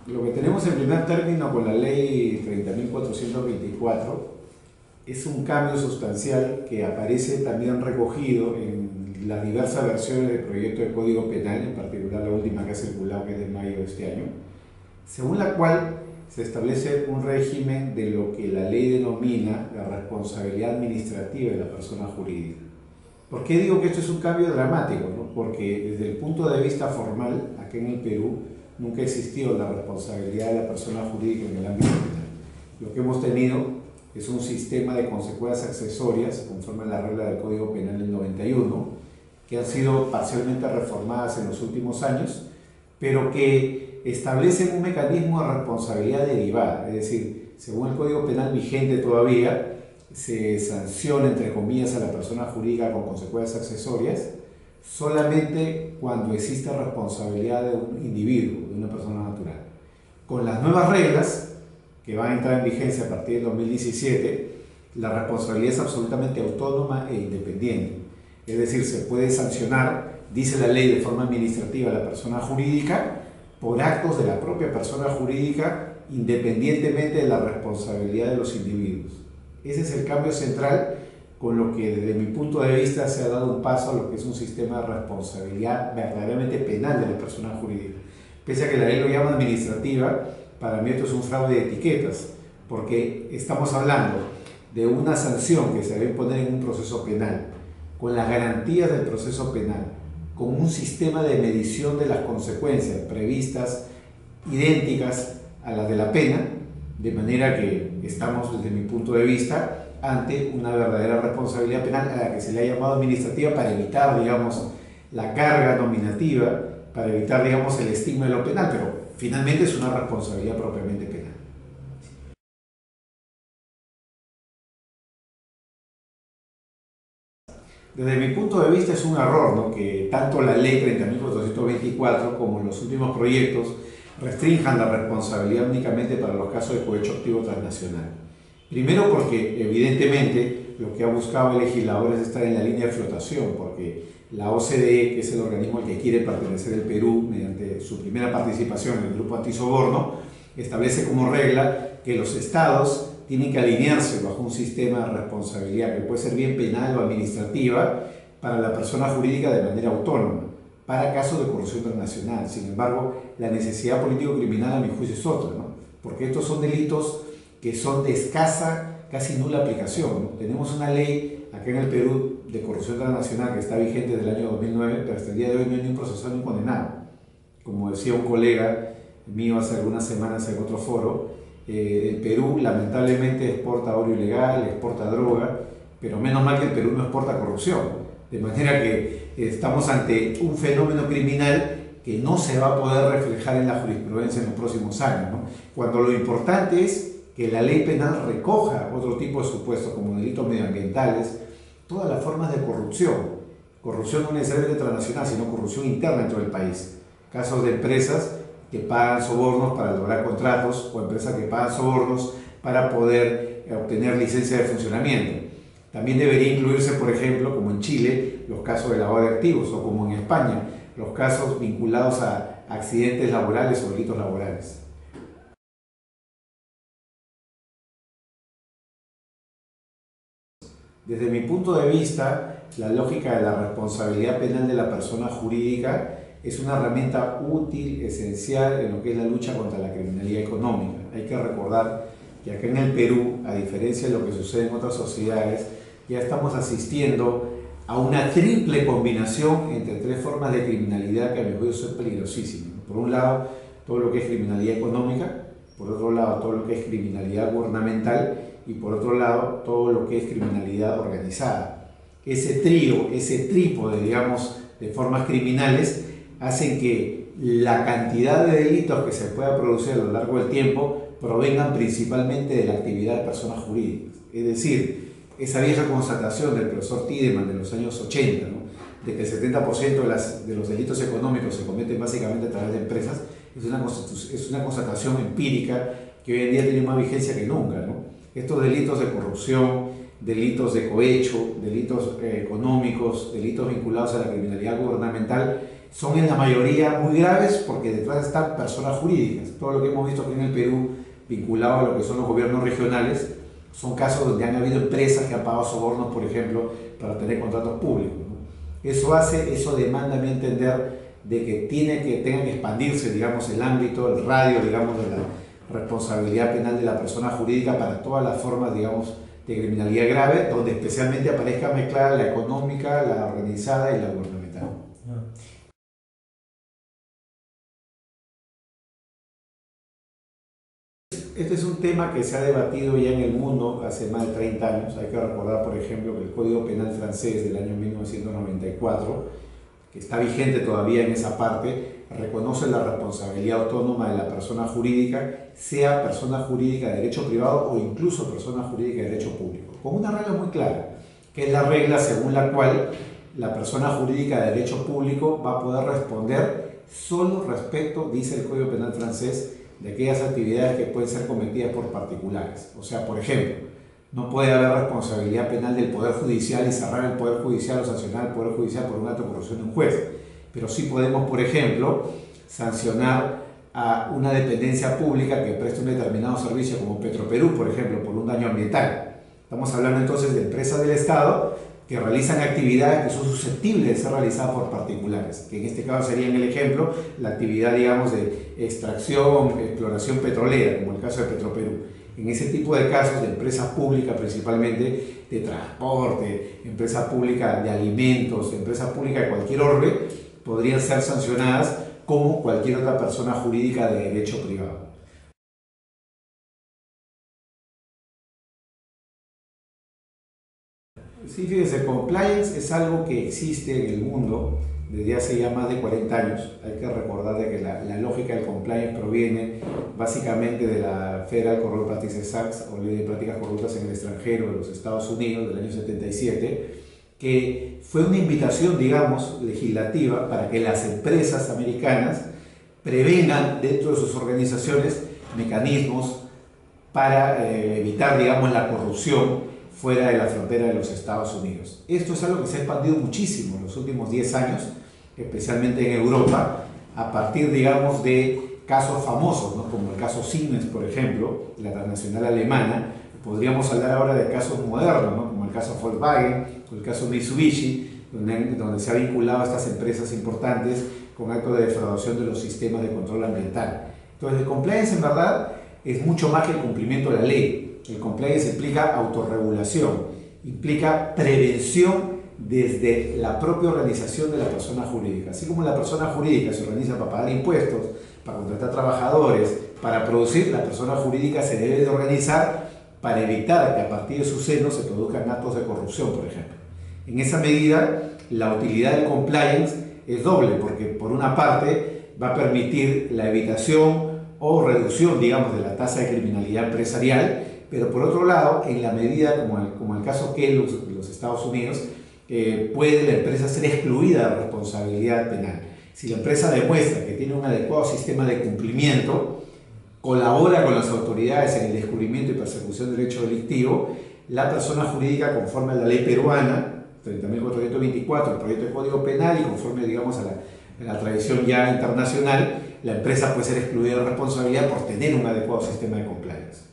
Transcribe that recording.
Lo que tenemos en primer término con la ley 30.424 es un cambio sustancial que aparece también recogido en las diversas versiones del proyecto de Código Penal, en particular la última que ha circulado, que es de mayo de este año, según la cual se establece un régimen de lo que la ley denomina la responsabilidad administrativa de la persona jurídica. ¿Por qué digo que esto es un cambio dramático? ¿No? Porque desde el punto de vista formal, aquí en el Perú, nunca existió la responsabilidad de la persona jurídica en el ámbito penal. Lo que hemos tenido es un sistema de consecuencias accesorias, conforme a la regla del Código Penal del 91, que han sido parcialmente reformadas en los últimos años, pero que establecen un mecanismo de responsabilidad derivada, es decir, según el Código Penal vigente todavía, se sanciona, entre comillas, a la persona jurídica con consecuencias accesorias solamente cuando existe responsabilidad de un individuo, de una persona natural. Con las nuevas reglas, que van a entrar en vigencia a partir del 2017, la responsabilidad es absolutamente autónoma e independiente. Es decir, se puede sancionar, dice la ley, de forma administrativa a la persona jurídica por actos de la propia persona jurídica, independientemente de la responsabilidad de los individuos. Ese es el cambio central, con lo que desde mi punto de vista se ha dado un paso a lo que es un sistema de responsabilidad verdaderamente penal de la persona jurídica. Pese a que la ley lo llama administrativa, para mí esto es un fraude de etiquetas, porque estamos hablando de una sanción que se debe imponer en un proceso penal, con las garantías del proceso penal, con un sistema de medición de las consecuencias previstas idénticas a las de la pena, de manera que estamos, desde mi punto de vista, ante una verdadera responsabilidad penal a la que se le ha llamado administrativa para evitar, digamos, la carga nominativa, para evitar, digamos, el estigma de lo penal, pero finalmente es una responsabilidad propiamente penal. Desde mi punto de vista es un error, ¿no?, que tanto la ley 30.424 como los últimos proyectos restrinjan la responsabilidad únicamente para los casos de cohecho activo transnacional. Primero porque evidentemente lo que ha buscado el legislador es estar en la línea de flotación, porque la OCDE, que es el organismo al que quiere pertenecer el Perú mediante su primera participación en el grupo antisoborno, establece como regla que los estados tienen que alinearse bajo un sistema de responsabilidad que puede ser bien penal o administrativa para la persona jurídica de manera autónoma, para casos de corrupción transnacional. Sin embargo, la necesidad político-criminal a mi juicio es otra, ¿no?, porque estos son delitos que son de escasa, casi nula aplicación, ¿no? Tenemos una ley acá en el Perú de corrupción transnacional que está vigente desde el año 2009, pero hasta el día de hoy no hay ni un procesado ni un condenado. Como decía un colega mío hace algunas semanas en otro foro, el Perú lamentablemente exporta oro ilegal, exporta droga, pero menos mal que el Perú no exporta corrupción. De manera que estamos ante un fenómeno criminal que no se va a poder reflejar en la jurisprudencia en los próximos años, ¿no?, cuando lo importante es que la ley penal recoja otro tipo de supuestos como delitos medioambientales, todas las formas de corrupción no necesariamente transnacional, sino corrupción interna dentro del país. Casos de empresas que pagan sobornos para lograr contratos o empresas que pagan sobornos para poder obtener licencia de funcionamiento. También debería incluirse, por ejemplo, como en Chile, los casos de lavado de activos, o como en España, los casos vinculados a accidentes laborales o delitos laborales. Desde mi punto de vista, la lógica de la responsabilidad penal de la persona jurídica es una herramienta útil, esencial en lo que es la lucha contra la criminalidad económica. Hay que recordar que acá en el Perú, a diferencia de lo que sucede en otras sociedades, ya estamos asistiendo a una triple combinación entre tres formas de criminalidad que a mi juicio son peligrosísimas. Por un lado, todo lo que es criminalidad económica, por otro lado, todo lo que es criminalidad gubernamental, y por otro lado, todo lo que es criminalidad organizada. Ese trío, ese trípode, digamos, de formas criminales, hacen que la cantidad de delitos que se pueda producir a lo largo del tiempo provengan principalmente de la actividad de personas jurídicas. Es decir, esa vieja constatación del profesor Tiedemann de los años 80, ¿no?, de que el 70% de los delitos económicos se cometen básicamente a través de empresas, es una constatación empírica que hoy en día tiene más vigencia que nunca, ¿no? Estos delitos de corrupción, delitos de cohecho, delitos económicos, delitos vinculados a la criminalidad gubernamental, son en la mayoría muy graves porque detrás están personas jurídicas. Todo lo que hemos visto aquí en el Perú vinculado a lo que son los gobiernos regionales son casos donde han habido empresas que han pagado sobornos, por ejemplo, para tener contratos públicos, ¿no? Eso demanda a mi entender de que tenga que expandirse, digamos, el ámbito, el radio, digamos, de la responsabilidad penal de la persona jurídica para todas las formas, digamos, de criminalidad grave, donde especialmente aparezca mezclada la económica, la organizada y la gubernamental. Este es un tema que se ha debatido ya en el mundo hace más de 30 años. Hay que recordar, por ejemplo, que el Código Penal francés del año 1994, que está vigente todavía en esa parte, reconoce la responsabilidad autónoma de la persona jurídica, sea persona jurídica de derecho privado o incluso persona jurídica de derecho público, con una regla muy clara, que es la regla según la cual la persona jurídica de derecho público va a poder responder solo respecto, dice el Código Penal francés, de aquellas actividades que pueden ser cometidas por particulares. O sea, por ejemplo, no puede haber responsabilidad penal del Poder Judicial y cerrar el Poder Judicial o sancionar el Poder Judicial por un acto de corrupción de un juez. Pero sí podemos, por ejemplo, sancionar a una dependencia pública que preste un determinado servicio, como Petroperú, por ejemplo, por un daño ambiental. Estamos hablando entonces de empresas del Estado que realizan actividades que son susceptibles de ser realizadas por particulares, que en este caso sería en el ejemplo la actividad, digamos, de extracción, exploración petrolera, como el caso de Petroperú. En ese tipo de casos de empresas públicas, principalmente de transporte, empresas públicas de alimentos, empresas públicas de cualquier orden, podrían ser sancionadas como cualquier otra persona jurídica de derecho privado. Sí, fíjese, compliance es algo que existe en el mundo desde hace ya más de 40 años. Hay que recordar de que la lógica del compliance proviene básicamente de la Federal Corrupt Practices Act, o Ley de Prácticas Corruptas en el Extranjero de los Estados Unidos del año 77, que fue una invitación, digamos, legislativa para que las empresas americanas prevengan dentro de sus organizaciones mecanismos para evitar, digamos, la corrupción fuera de la frontera de los Estados Unidos. Esto es algo que se ha expandido muchísimo en los últimos 10 años, especialmente en Europa, a partir, digamos, de casos famosos, ¿no?, como el caso Siemens, por ejemplo, la transnacional alemana. Podríamos hablar ahora de casos modernos, ¿no?, como el caso Volkswagen o el caso Mitsubishi, donde se ha vinculado a estas empresas importantes con actos de defraudación de los sistemas de control ambiental. Entonces, el compliance en verdad es mucho más que el cumplimiento de la ley. El compliance implica autorregulación, implica prevención desde la propia organización de la persona jurídica. Así como la persona jurídica se organiza para pagar impuestos, para contratar trabajadores, para producir, la persona jurídica se debe de organizar para evitar que a partir de su seno se produzcan actos de corrupción, por ejemplo. En esa medida, la utilidad del compliance es doble, porque por una parte va a permitir la evitación o reducción, digamos, de la tasa de criminalidad empresarial, pero por otro lado, en la medida, como el caso Kellogg de los Estados Unidos, puede la empresa ser excluida de responsabilidad penal. Si la empresa demuestra que tiene un adecuado sistema de cumplimiento, colabora con las autoridades en el descubrimiento y persecución del hecho delictivo, la persona jurídica, conforme a la ley peruana, 30.424, el proyecto de Código Penal, y conforme, digamos, a la tradición ya internacional, la empresa puede ser excluida de responsabilidad por tener un adecuado sistema de compliance.